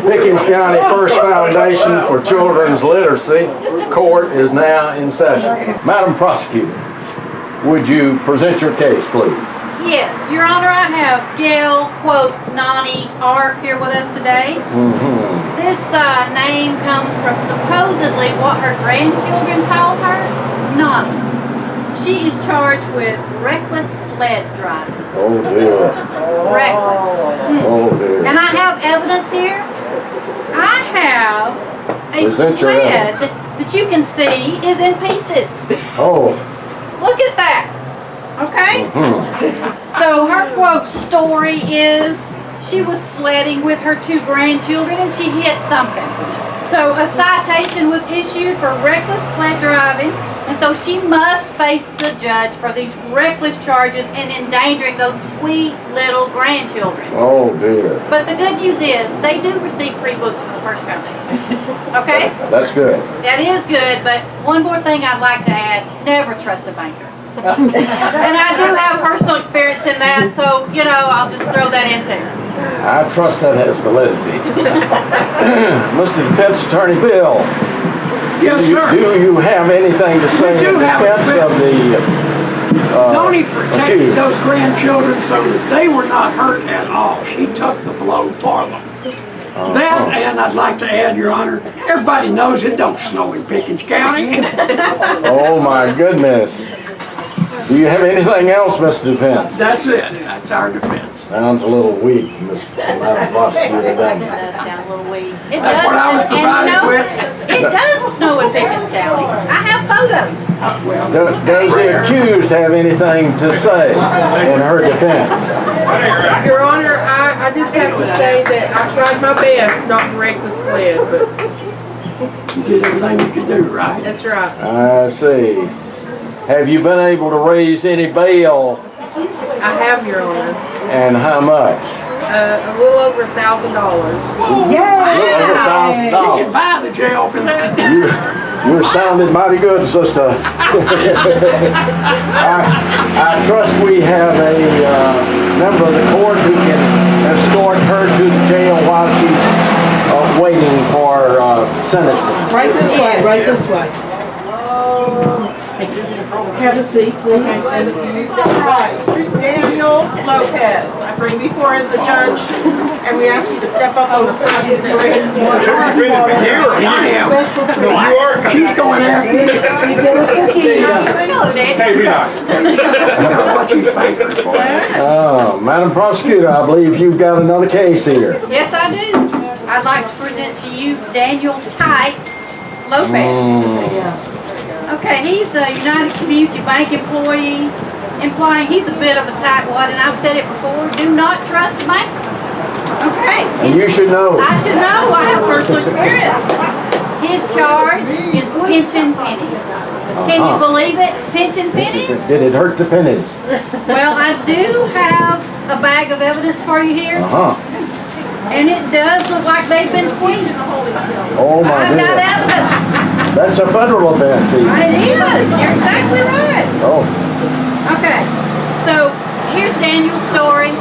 Pickens County Ferst Foundation for Children's Literacy Court is now in session. Madam Prosecutor, would you present your case, please? Yes, Your Honor, I have Gail, quote, Nonnie R. here with us today. This name comes from supposedly what her grandchildren call her, Nonnie. She is charged with reckless sled driving. Oh dear. Reckless. Oh dear. And I have evidence here. I have a sled that you can see is in pieces. Oh. Look at that. Okay? So her quote story is she was sledding with her two grandchildren and she hit something. So a citation was issued for reckless sled driving, and so she must face the judge for these reckless charges and endangering those sweet little grandchildren. Oh dear. But the good news is they do receive free books from the Ferst Foundation. Okay? That's good. That is good, but one more thing I'd like to add, never trust a banker. And I do have personal experience in that, so, you know, I'll just throw that in too. I trust that has validity. Mr. Defense Attorney Bill. Yes, sir. Do you have anything to say in defense of the Nonnie protected those grandchildren so that they were not hurt at all. She took the blow for them. That, and I'd like to add, Your Honor, everybody knows it don't snow in Pickens County. Oh my goodness. Do you have anything else, Mr. Defense? That's it. That's our defense. Sounds a little weak, Mr. Madam Prosecutor, doesn't It it? does sound a little weak. It That's does, what I was provided with. It does snow in Pickens County. I have photos. Does the accused have anything to say in her defense? Your Honor, I just have to say that I tried my best not to wreck the sled, but You did everything you could do, right? that's right. I see. Have you been able to raise any bail, I have, Your Honor. and how much? A little over $1,000. She can buy the jail for that. You're sounding mighty good, sister. I trust we have a member of the court who can escort her to the jail while she's waiting for sentencing. Right this way, right this way. Have a seat, please. Daniel Lopez, I bring before the judge, and we ask you to step up on the first step. I am. No, you are. She's going after you. Hey, be nice. Madam Prosecutor, I believe you've got another case here. Yes, I do. I'd like to present to you Daniel Tite Lopez. Okay, he's a United Community Bank employee, implying he's a bit of a tightwad, and I've said it before, do not trust a banker. Okay. And you should know. I should know, I have personal experience. His charge is pinching pennies. Can you believe it? Pinching pennies? Did it hurt the pennies? Well, I do have a bag of evidence for you here. And it does look like they've been squeezed. Oh my I've got goodness. evidence. That's a federal offense. It is. You're exactly right. Oh. Okay. So here's Daniel's story.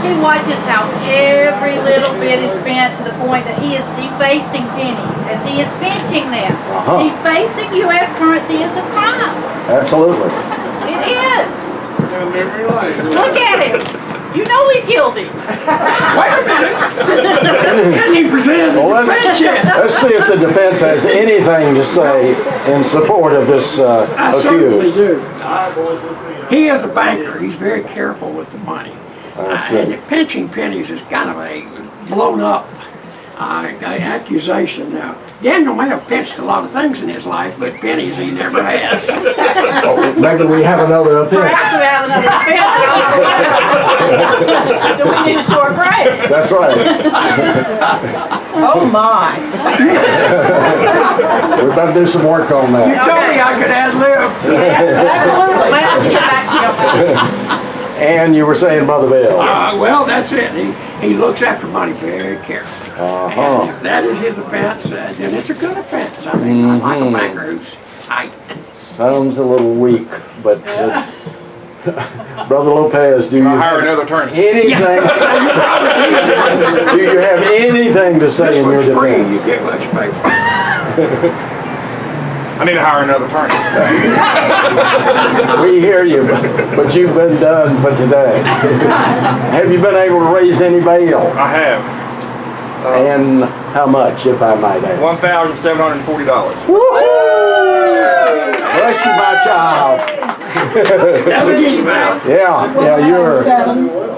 He watches how every little bit is spent to the point that he is defacing pennies as he is pinching them. Defacing U.S. currency is a crime. Absolutely. It is. Look at him. You know he's guilty. Wait a minute. And he presented the defense yet. Let's see if the defense has anything to say in support of this I certainly accused. do. He is a banker. He's very careful with the money. And pinching pennies is kind of a blown up accusation now. Daniel may have pinched a lot of things in his life, but pennies he never has. Maybe we have another offense. Perhaps we have another offense. Do we need a short break? That's right. Oh my. We're about to do some work on that. You told me I could ad-lib. Absolutely. Well, get back to you. And you were saying Brother Bill. Well, that's it. He looks after money very carefully. And if that is his offense, then it's a good offense. I mean, I like a banker who's tight. Sounds a little weak, but Brother Lopez, do you hire another attorney? anything? anything to say This in your one's free, you defense? get much paper. I need to hire another attorney. We hear you, but you've been done for today. Have you been able to raise any bail? I have. And how much, if I might ask? $1,740. Bless you, my child. That'll get you out. Yeah,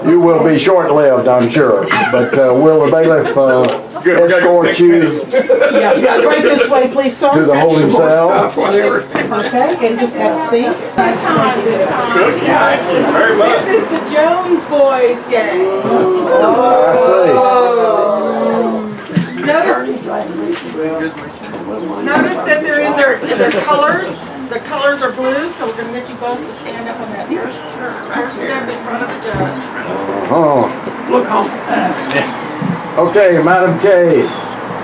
you will be short-lived, I'm sure. But will the bailiff escort you Right this way, please, sir. to the holding Some more cell? stuff, whatever. Okay, and just have a seat. Thank you very much. This is the Jones boys game. I see. Notice that they're in their colors. The colors are blue, so we're gonna get you both to stand up on that first step in front of the judge. Oh. Look home. Okay, Madam K,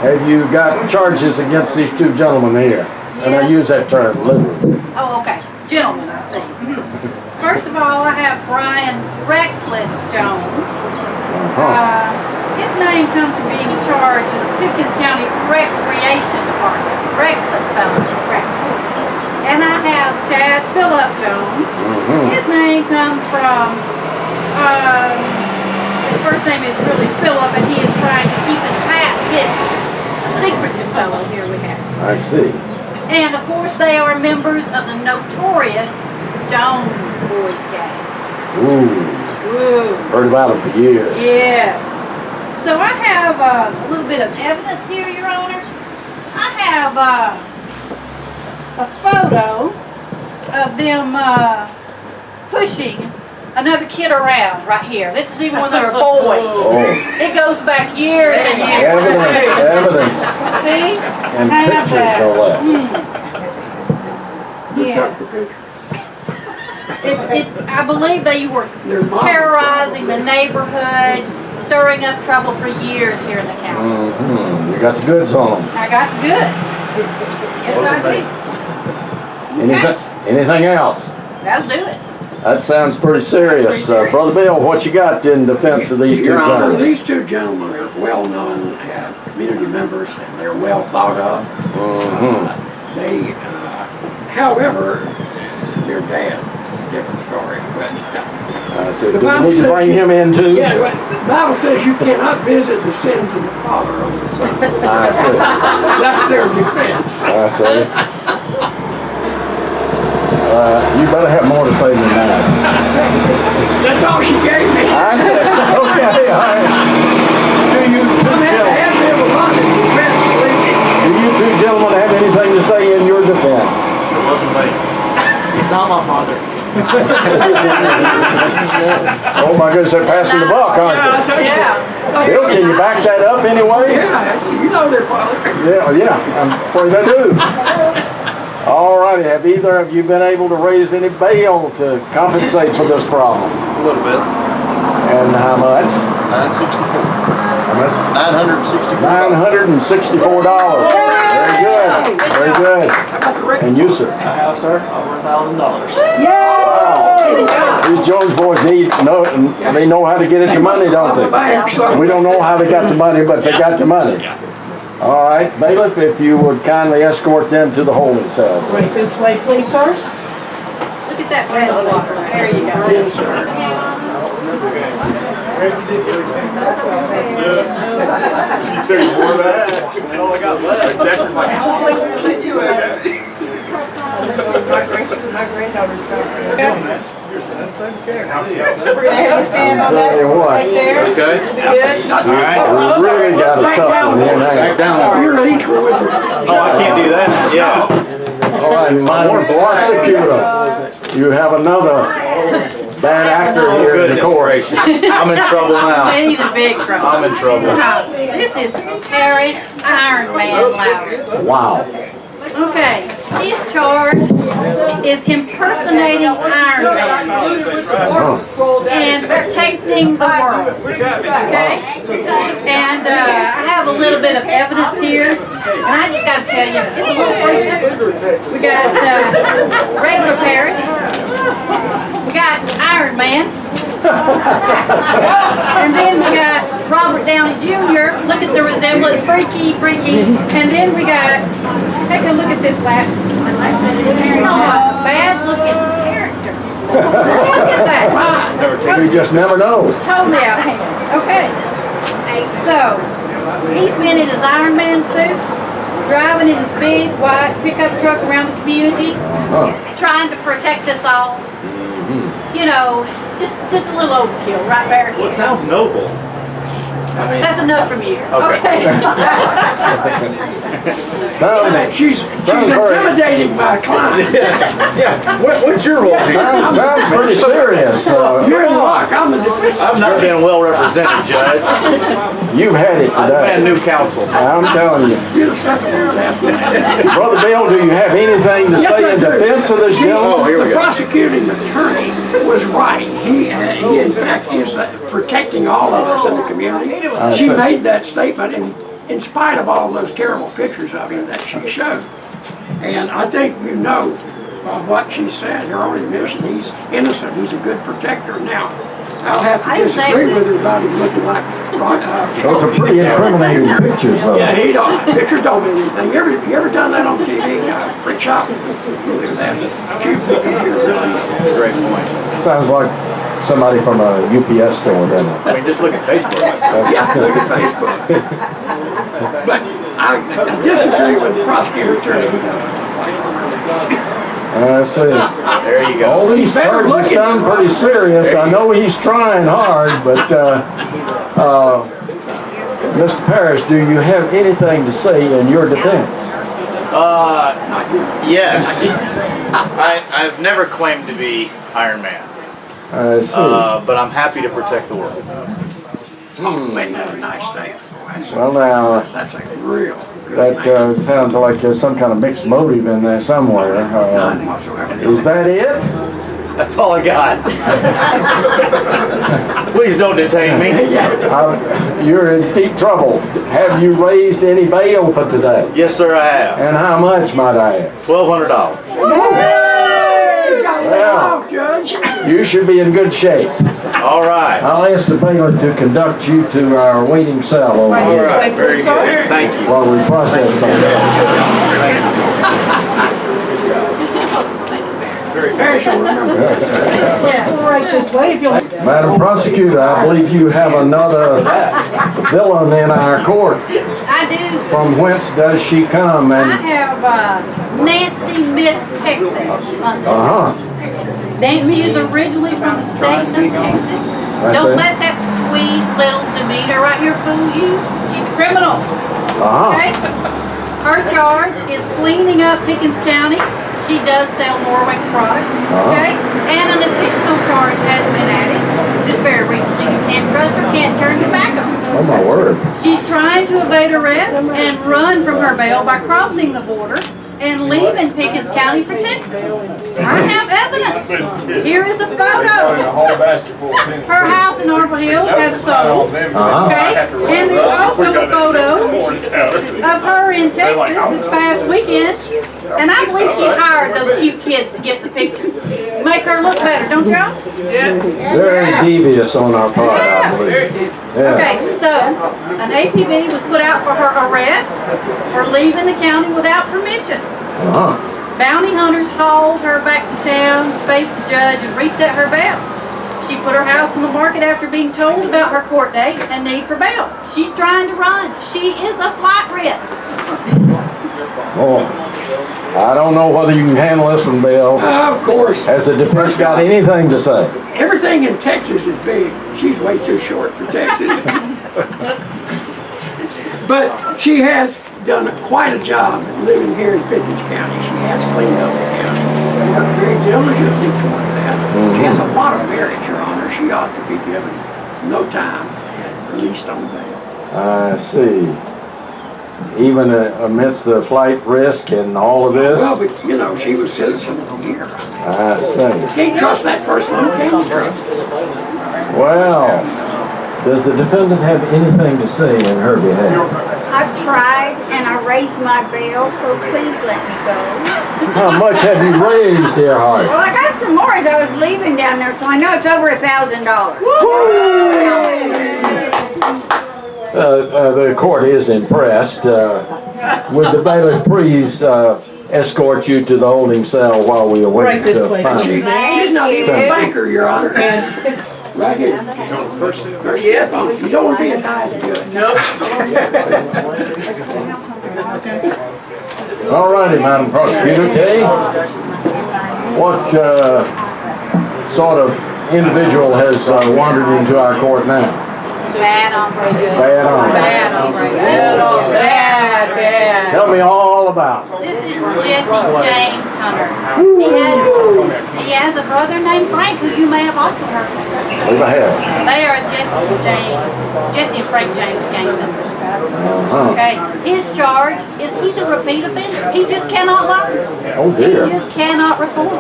have you got charges against these two gentlemen here? And I Yes. use that term literally. Oh, okay. Gentlemen, I see. First of all, I have Brian Reckless Jones. His name comes from being in charge of the Pickens County Recreation Department. Reckless fellow, reckless. And I have Chad Phillip Jones. His name comes from, his first name is really Phillip, and he is trying to keep his past hidden. A secretive fellow here we have. I see. And of course, they are members of the notorious Jones Boys Gang. Ooh, Ooh. heard about it for years. Yes. So I have a little bit of evidence here, Your Honor. I have a photo of them pushing another kid around right here. This is even when they were boys. Oh, It goes back years and years. evidence, See? and Have pictures that. no less. Yes. I believe they were Their mom terrorizing the neighborhood, stirring up trouble for years here in the county. You got the goods on them. I got the goods. Yes, I do. Anything else? That'll do it. That sounds pretty serious. Brother Bill, what you got in defense of these two Your Honor, gentlemen? these two gentlemen are well-known, have community members, and they're well thought of. They, however, their dad, different story, but. I said, The do we Bible need to says bring you- him in too? Yeah, the Bible says you cannot visit the sins of the father on the son. I see. That's their defense. I see. You better have more to say than that. That's all she gave me. I said, okay, all right. Do you two I gentlemen, had to have a lot of defense, believe me. do you two gentlemen have anything to say in your defense? It wasn't me. He's not my father. Oh my goodness, they're passing the buck, aren't Yeah, I they? tell you. Yeah. Bill, can you back that up anyway? Yeah, you know their father. Yeah, I'm afraid I do. All righty, have either of you been able to raise any bail to compensate for this problem? A little bit. And how much? 964. How much? $964. $964. Very good, very good. How about the record? And you, sir? I have, sir, over $1,000. Good job. These Jones boys they know how to get at the money, don't they? We don't know how they got the money, but they got the money. All right, bailiff, if you would kindly escort them to the holding cell. Right this way, please, sirs. Look at that red water. There you go. Yes, sir. We're gonna have you stand on that Tell you what. right there. Okay. Good. All right, we really got a tough one here Back now. down. You're equal with your. Oh, I can't do that. Yeah. All right, my prosecutor, you have another bad actor here in the court. I'm in trouble now. He's in big trouble. I'm in trouble. This is Parish Ironman Lowrie. Wow. Okay, his charge is impersonating Ironman and protecting the world. Okay? And I have a little bit of evidence here, and I just got to tell you, it's a little freaky. We got regular Parish, we got Ironman, and then we got Robert Downey Jr. Look at the resemblance, freaky. And then we got, take a look at this last one. He's not a bad looking character. Look at that. You just never know. Totally out of hand. Okay. So, he's been in his Ironman suit, driving in his big white pickup truck around the community, trying to protect us all. You know, just a little overkill, right, Barry? Well, it sounds noble. That's enough from you. Okay. She's intimidating my client. Yeah. What's your role? Sounds pretty serious. You're in luck. I'm the defense. I've not been well represented, Judge. You've had it I've been today. new counsel. I'm telling you. You're the second one to ask me. Brother Bill, do you have anything to Yes, say I in do. defense of this Oh, gentleman? here we The go. prosecuting attorney was right. He in fact is protecting all of us in the community. She see. made that statement in spite of all those terrible pictures of him that she showed. And I think you know what she said, her own admission, he's innocent, he's a good protector. Now, I'll have to disagree with her about him looking like Those are pretty incriminating pictures, though. yeah, he don't, pictures don't mean anything. You ever done that on TV? Print shop? Look at that. Great point. Sounds like somebody from a UPS store, doesn't it? I mean, just look at Facebook. Yeah, look at Facebook. But I disagree with the prosecutor attorney. He doesn't. I see. There you All go. these better charges looking. sound pretty serious. I know he's trying hard, but Mr. Parish, do you have anything to say in your defense? Yes. I've never claimed to be Iron Man, I see. but I'm happy to protect the world. Make that a nice thing. Well, now, That's a real good that sounds like there's some kind of mixed motive in there somewhere. none whatsoever. Is that it? That's all I got. Please don't detain me. You're in deep trouble. Have you raised any bail for today? Yes, sir, I have. And how much, might I ask? $1,200. You got it off, Judge. You should be in good shape. All right. I'll ask the bailiff to conduct you to our waiting cell over All here right. Very good. Thank you. while we process things. Parish will remember that. Right this way if you'll. Madam Prosecutor, I believe you have another villain in our court. I do. From whence does she come? I And have Nancy Miss Texas. Nancy is originally from the state of Texas. Don't let that sweet little demeanor right here fool you. She's a criminal. Okay? Her charge is cleaning up Pickens County. She does sell Norwex products. Okay? And an additional charge has been added. Just very recently, you can't trust her, can't turn your back on her. Oh my word. She's trying to evade arrest and run from her bail by crossing the border and leaving Pickens County for Texas. I have evidence. Here is a photo. Her house in Arbor Hills has sold. Okay? And there's also a photo of her in Texas this past weekend. And I believe she hired those cute kids to get the picture. To make her look better, don't y'all? Very devious on our part, I believe. Yeah. Okay, so an APB was put out for her arrest for leaving the county without permission. Bounty hunters hauled her back to town, faced the judge, and reset her bail. She put her house on the market after being told about her court date and need for bail. She's trying to run. She is a flight risk. Oh, I don't know whether you can handle this one, Bill. Of course. Has the defense got anything to say? Everything in Texas is big. She's way too short for Texas. But she has done quite a job living here in Pickens County. She has cleaned up the county. Worked very diligently toward that. She has a lot of merit, Your Honor. She ought to be given no time and released on bail. I see. Even amidst the flight risk and all of this? Well, but you know, she was citizen of the year. I see. Can't trust that person on camera. Well, does the defendant have anything to say in her behalf? I've tried and I raised my bail, so please let me go. How much have you raised, dear heart? Well, I got some more as I was leaving down there, so I know it's over $1,000. The court is impressed. Would the bailiff please escort you to the holding cell while we await Right this way. final? She's not even a banker, Your Honor. Right here. First step on it. You don't want to be as high as you. Nope. All righty, Madam Prosecutor. Kay, what sort of individual has wandered into our court now? Bad hombre. Bad hombre. Bad hombre. Bad. Tell me all about it. This is Jesse James Hunter. He has a brother named Frank who you may have also heard of. Leave ahead. They are Jesse and Frank James gang members. Okay, his charge is he's a repeat offender. He just cannot lie. Oh dear. He just cannot reform.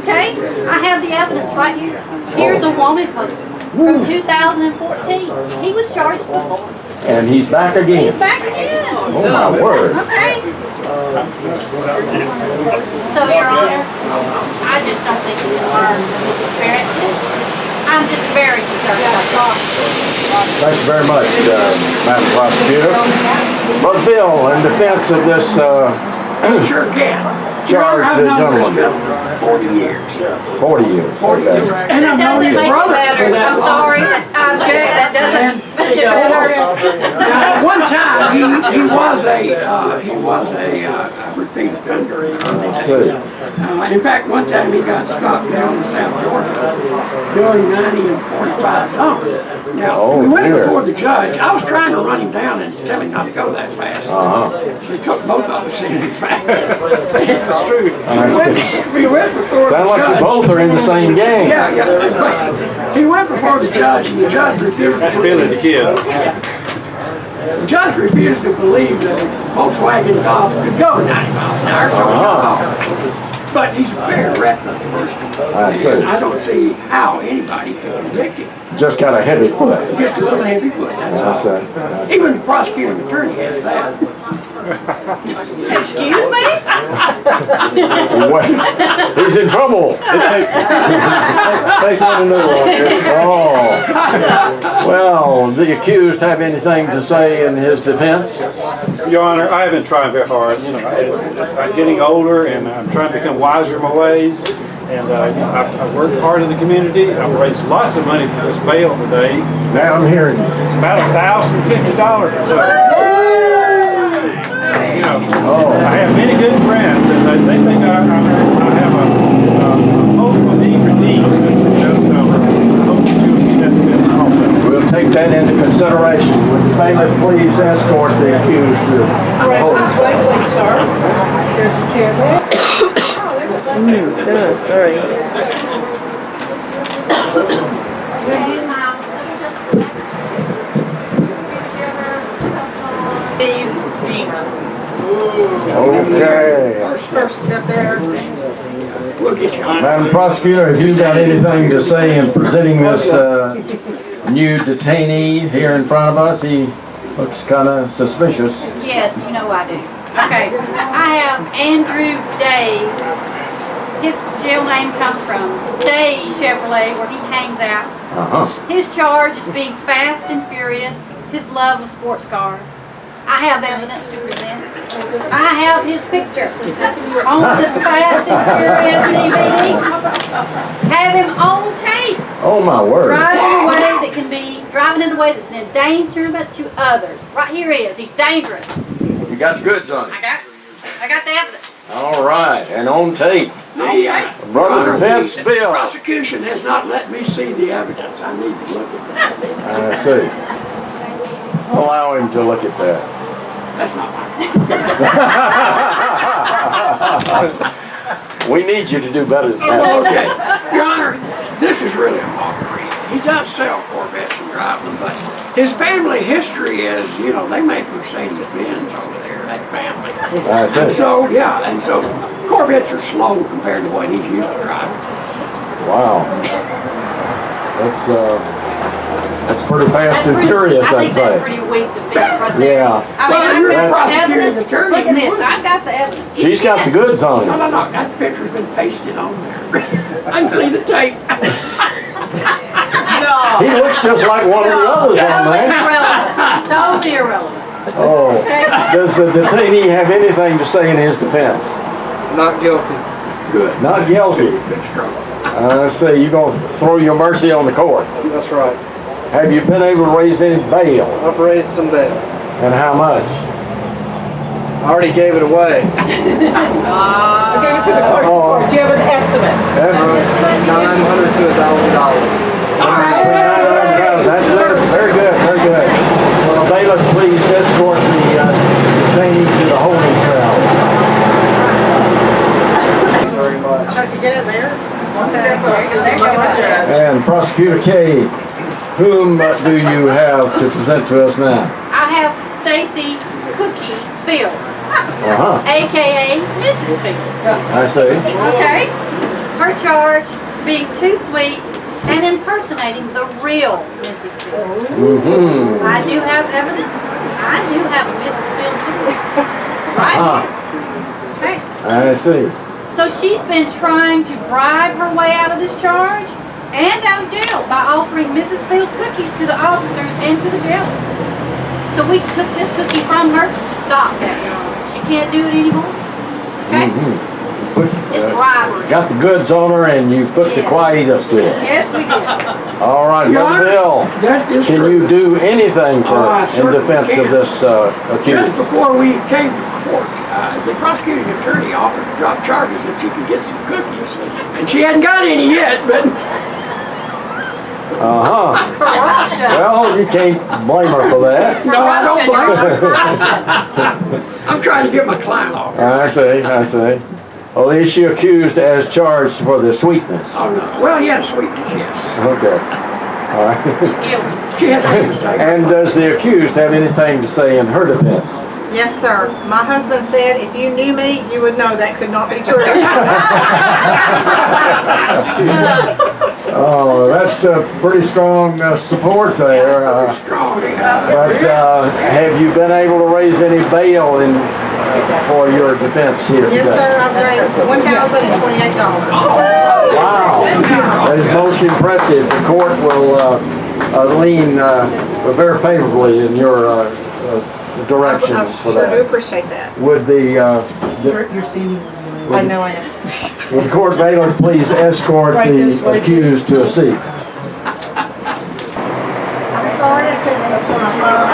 Okay, I have the evidence right here. Here's a wanted poster from 2014. He was charged before. And he's back again. He's back again. Oh my word. Okay. So, Your Honor, I just don't think he can learn from his experiences. I'm just very concerned about that. Thank you very much, Madam Prosecutor. But Bill, in defense of this Sure can. charge, the gentleman, 40 years. 40 years. 40 years. Okay. And That I've known doesn't his make it brother better. for that I'm long. sorry. I object. That doesn't make it better. Now, one time he was a repeat offender. In fact, one time he got stopped down in South Georgia doing 90 and 45 something. Now, we went before the judge. I was trying to run him down and tell him not to go that fast. He took both of us in fact. That's true. We went before the judge. Sound like you both are in the same game. Yeah. He went before the judge, and the judge refused to believe the kid. The judge refused to believe that a Volkswagen Golf could go 90 miles an hour, so he got off. But he's a very reckless person. I see. And I don't see how anybody could convict him. Just got a heavy foot. Just a little heavy foot, that's all. Even the prosecuting attorney has that. Excuse me? Well, he's in trouble. Takes one to know. Oh. Well, the accused have anything to say in his defense? Your Honor, I have been trying very hard. You know, I'm getting older and I'm trying to become wiser in my ways. And I've worked hard in the community. I've raised lots of money for this bail today. Now I'm hearing you. About $1,050 or so. You know, I have many good friends, and they think I have a hope of being redeemed. You know, so I hope that you'll see that also. We'll take that into consideration. Would the bailiff please escort the accused to the holding cell? Here's the chair. Daze, Diemer. Okay. First step there. We'll get you on. Madam Prosecutor, have you got anything to say in presenting this new detainee here in front of us? He looks kind of suspicious. Yes, you know I do. Okay, I have Andrew Daze. His jail name comes from Daze Chevrolet, where he hangs out. His charge is being fast and furious, his love of sports cars. I have evidence to present. I have his picture on the Fast and Furious DVD. Have him on tape. Oh my word. Driving in a way that's an endangerment to others. Right here he is. He's dangerous. You got the goods on it. I got the evidence. All right, and on tape. Brother defense The Bill. prosecution has not let me see the evidence. I need to look at that. I see. Allow him to look at that. That's not mine. We need you to do better than that. Okay. Your Honor, this is really a mockery. He does sell Corvettes and drive them, but his family history is, you know, they make Mercedes-Benz over there, that family. I see. And so, and so Corvettes are slow compared to what he's used to driving. Wow. That's pretty fast and furious, I I'd think that's say. pretty weak defense right there. Yeah. I mean, Well, you're I've the got the prosecuting evidence. attorney. Look at this. I've got the evidence. She's got the goods on No, him. that picture's been pasted on there. I can see the tape. He looks just like one of the others on Totally there. irrelevant. Totally irrelevant. Oh, does the detainee have anything to say in his defense? Not guilty. Good. Not guilty. Good struggle. Let's see, you gonna throw your mercy on the court. That's right. Have you been able to raise any bail? I've raised some bail. And how much? I already gave it away. I gave it to the court. Do you have an estimate? Estimate? $900 to $1,000. That's it. Very good, very good. Well, bailiff, please escort the detainee to the holding cell. Thanks very much. Try to get it there. One step up. So There you go. Judge. And Prosecutor Kay, whom do you have to present to us now? I have Stacey Cookie Fields, Uh-huh, AKA Mrs. Fields. I see. Okay? Her charge being too sweet and impersonating the real Mrs. Fields. Mm-hmm. I do have evidence. I do have a Mrs. Fields with me. Right Ah, here. Okay. I see. So she's been trying to bribe her way out of this charge and out of jail by offering Mrs. Fields cookies to the officers and to the jailers. So we took this cookie from her to stop that, Your Honor. She can't do it anymore. Okay? Mm-hmm. Put, It's bribery. got the goods on her and you put the quietus to her. Yes, we did. All right, Your Brother Honor, Bill, that is can you do anything Oh, I in certainly defense of can. this accused? Just before we came to court, the prosecuting attorney offered to drop charges if she could get some cookies. And she hadn't got any yet, but Uh-huh. Corruption. Well, you can't blame her for that. no, I don't blame her. Corruption. I'm trying to get my client off. I see, I see. Well, is she accused as charged for the sweetness? Oh, no. Well, yes, sweetness, yes. Okay. All right. Guilty. She has something to say. And does the accused have anything to say in her defense? Yes, sir. My husband said if you knew me, you would know that could not be true. Oh, that's a pretty strong support there. Strong. But have you been able to raise any bail for your defense here today? Yes, sir. I've raised $1,028. Wow, that is most impressive. The court will lean very favorably in your directions for Sure do that. appreciate that. Would the I know I am. would the court bailiff please escort the accused to a seat? I'm sorry I couldn't answer my phone.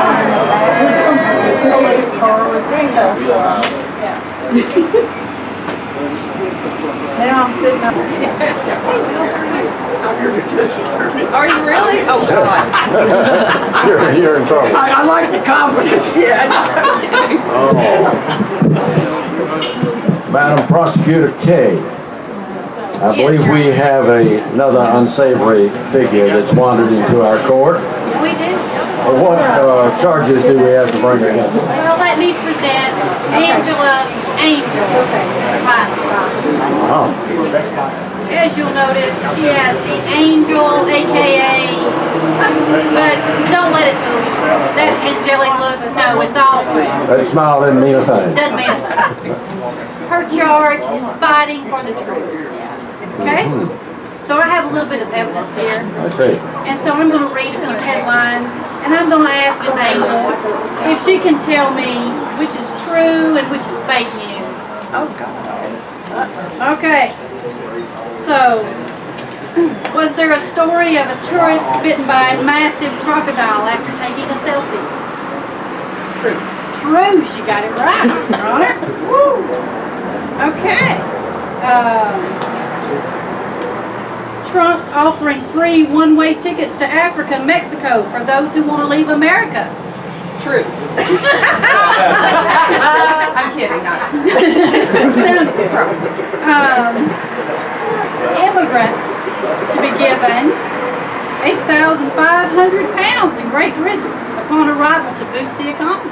The police car with windows. Now I'm sitting up. Are you really? Oh, God. You're in trouble. I like the confidence. Oh. Madam Prosecutor Kay, I believe we have another unsavory figure that's wandered into our court. We do. What charges do we have to bring against him? Well, let me present Angela Angel. Oh, As you'll notice, she has the Angel, AKA, but don't let it fool you. That angelic look, no, it's all fake. that smile didn't mean a thing. Doesn't mean a thing. Her charge is fighting for the truth. Okay? So I have a little bit of evidence here. I see. And so I'm going to read a few headlines, and I'm going to ask this Angel if she can tell me which is true and which is fake news. Oh, God. Okay. So, was there a story of a tourist bitten by a massive crocodile after taking a selfie? True. True, she got it right, Your Honor. Woo. Okay. Trump offering free one-way tickets to Africa and Mexico for those who want to leave America. True. I'm kidding, not. Immigrants to be given 8,500 pounds in Great Britain upon arrival to boost the economy.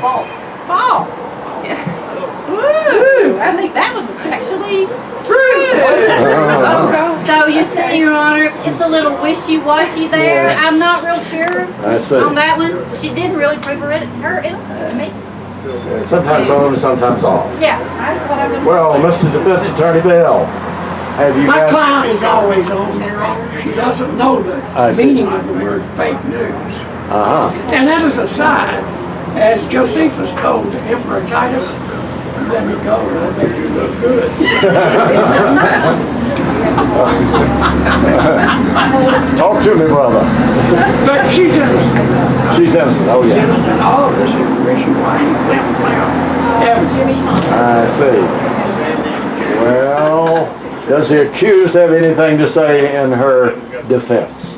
False. False. Yeah. Woo! I think that one was actually true. So you see, Your Honor, it's a little wishy-washy there. Yeah. I'm not real sure I see. on that one. She didn't really prove her innocence to me. Sometimes on, sometimes off. Yeah, that's what I'm going to say. Well, Mr. Defense Attorney Bell, Have you My got, client is always on there. She doesn't know the I see. meaning of the word fake news. And that is a side, as Josephus told the Emperor Titus, let me go, I'll make you look good. Talk to me, brother. But she's innocent. She's innocent, oh She's yeah. innocent. All of this information, why you evidence. I see. Well, does the accused have anything to say in her defense?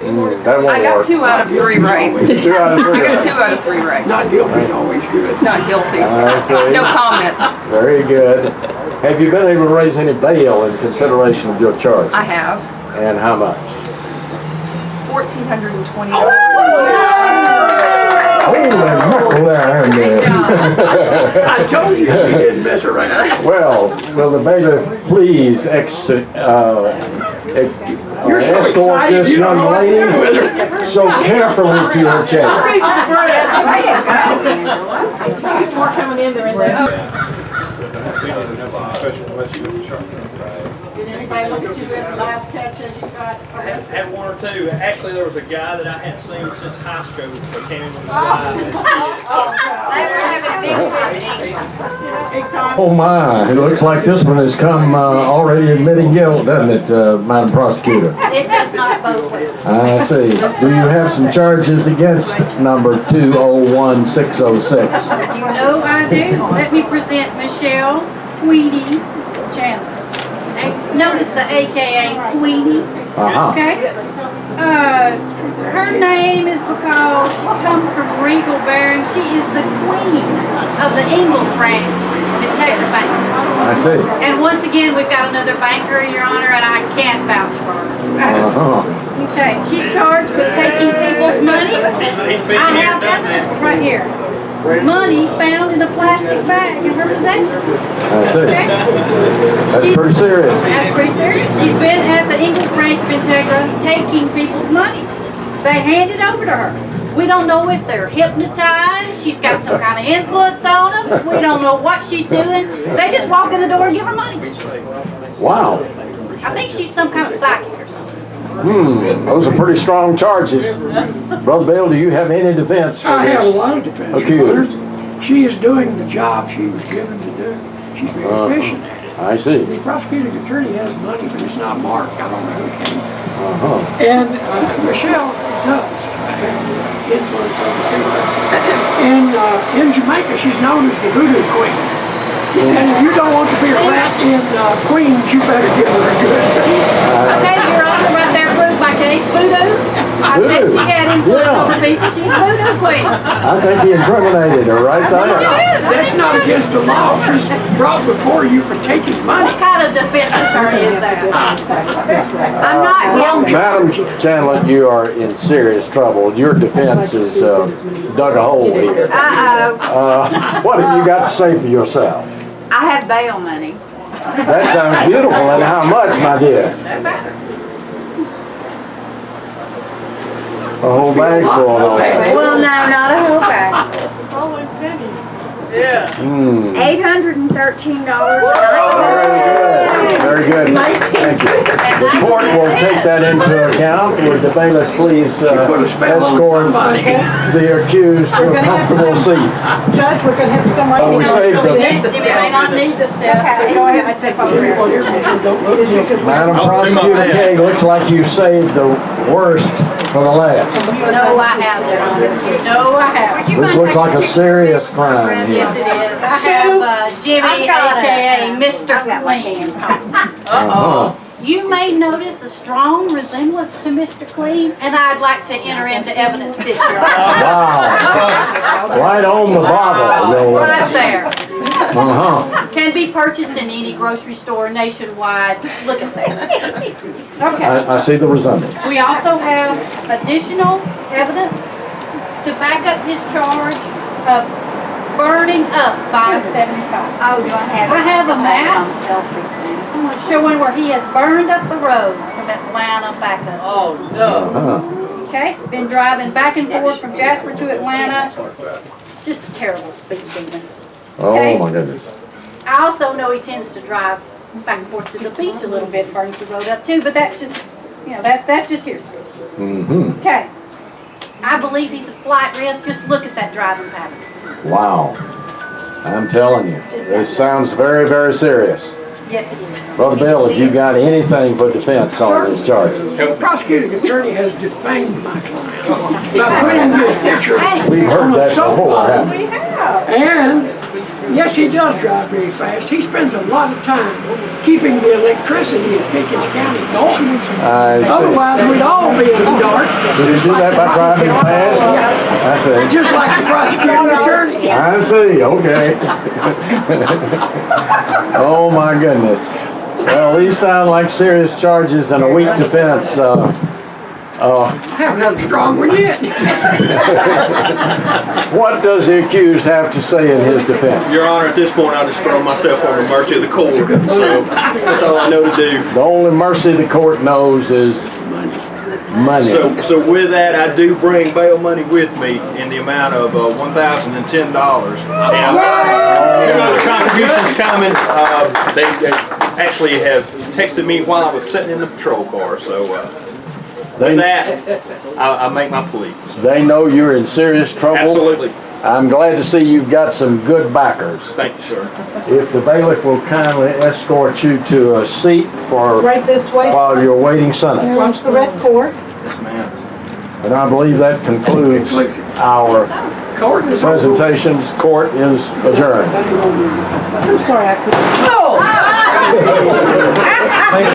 That won't I got work. 2 out of 3 right. 2 out of 3. I got 2 out of 3 right. Not guilty is always good. Not guilty. I see. No comment. Very good. Have you been able to raise any bail in consideration of your charge? I have. And how much? $1,420. Holy mackerel there, I told you she didn't mess around. Well, will the bailiff please escort excited, this you don't know young what to do with lady so carefully to her chair? People are coming in, they're in there. Did anybody look at you this last catch as you got arrested? Had 1 or 2. Actually, there was a guy that I hadn't seen since high school that came in with his wife. Oh my, it looks like this one has come already admitting guilt, doesn't it, Madam Prosecutor? It does not both ways. I see. Do you have some charges against number 201606? You know I do. Let me present Michele, Queenie, Chandler. Notice the AKA Queenie. Okay? Her name is because she comes from Regal Bearing. She is the queen of the Ingalls branch, Entegra Bank. I see. And once again, we've got another banker, Your Honor, and I can't vouch for her. Okay, she's charged with taking people's money. I have evidence right here. Money found in a plastic bag in her possession. I see. That's pretty serious. That's pretty serious. She's been at the English branch of Entegra taking people's money. They hand it over to her. We don't know if they're hypnotized. She's got some kind of influence on them. We don't know what she's doing. They just walk in the door and give her money. Wow. I think she's some kind of psychic. Those are pretty strong charges. Brother Bill, do you have any defense for I this? have a lot of defense. Accused. She is doing the job she was given to do. She's very efficient at it. I see. The prosecuting attorney has money, but it's not marked. I don't know who can. And Michele does have influence over people. And in Jamaica, she's known as the voodoo queen. And if you don't want to be a rat in Queens, you better give her a good Okay, Your Honor, right there proved my case. Voodoo. I said she had influence over people. She's voodoo queen. I think he incriminated her right there. That's not against the law. She's brought before you for taking money. What kind of defense attorney is that? I'm not guilty. Madam Chandler, you are in serious trouble. Your defense is dug a hole here. What have you got to say for yourself? I have bail money. That sounds beautiful. And how much, my dear? A whole bag full of all that. Well, no, not a whole bag. It's all in pennies. Yeah. $813. Very good. Thank you. The court will take that into account. Would the bailiff please escort the accused to a comfortable seat? Judge, we're gonna have to come right Oh, we saved them. You may not need to step. Go ahead and step over here. Madam Prosecutor King, looks like you saved the worst for the last. No, I haven't. No, I haven't. This looks like a serious crime here. Yes, it is. I have Jimmy, aka Mr. Clean Thompson. You may notice a strong resemblance to Mr. Clean, and I'd like to enter into evidence this year. Wow. Right on the bottle. Right there. Uh-huh. Can be purchased in any grocery store nationwide. Look at that. Okay. I see the resemblance. We also have additional evidence to back up his charge of burning up 575. Oh, do I have it? I have a map. I'm showing where he has burned up the road from Atlanta back up. Oh, no. Okay, been driving back and forth from Jasper to Atlanta. Just a terrible speed demon. Oh my goodness. I also know he tends to drive back and forth to the beach a little bit, burns the road up too, but that's just, that's just hearsay. Mm-hmm. Okay. I believe he's a flight risk. Just look at that driving pattern. Wow. I'm telling you, this sounds very, very serious. Yes, it is. Brother Bill, have you got anything for defense on these charges? The prosecuting attorney has defamed my client by putting his picture We've heard on a that soap before, bottle. haven't we? And yes, he does drive very fast. He spends a lot of time keeping the electricity in Pickens County going. I see. Otherwise, we'd all be in the dark. Did you do that by driving fast? I see. Just like the prosecuting attorney. I see, okay. Oh my goodness. Well, these sound like serious charges and a weak defense. I haven't had a strong one yet. What does the accused have to say in his defense? Your Honor, at this point, I just throw myself on the mercy of the court. So that's all I know to do. The only mercy the court knows is money. So with that, I do bring bail money with me in the amount of $1,010. And two other contributions coming. They actually have texted me while I was sitting in the patrol car. So with that, I make my plea. They know you're in serious trouble. Absolutely. I'm glad to see you've got some good backers. Thank you, sir. If the bailiff will kindly escort you to a seat for Right this way. while you're waiting sentence. Watch the red cord. Yes, ma'am. And I believe that concludes our presentation. Court is adjourned. I'm sorry I couldn't.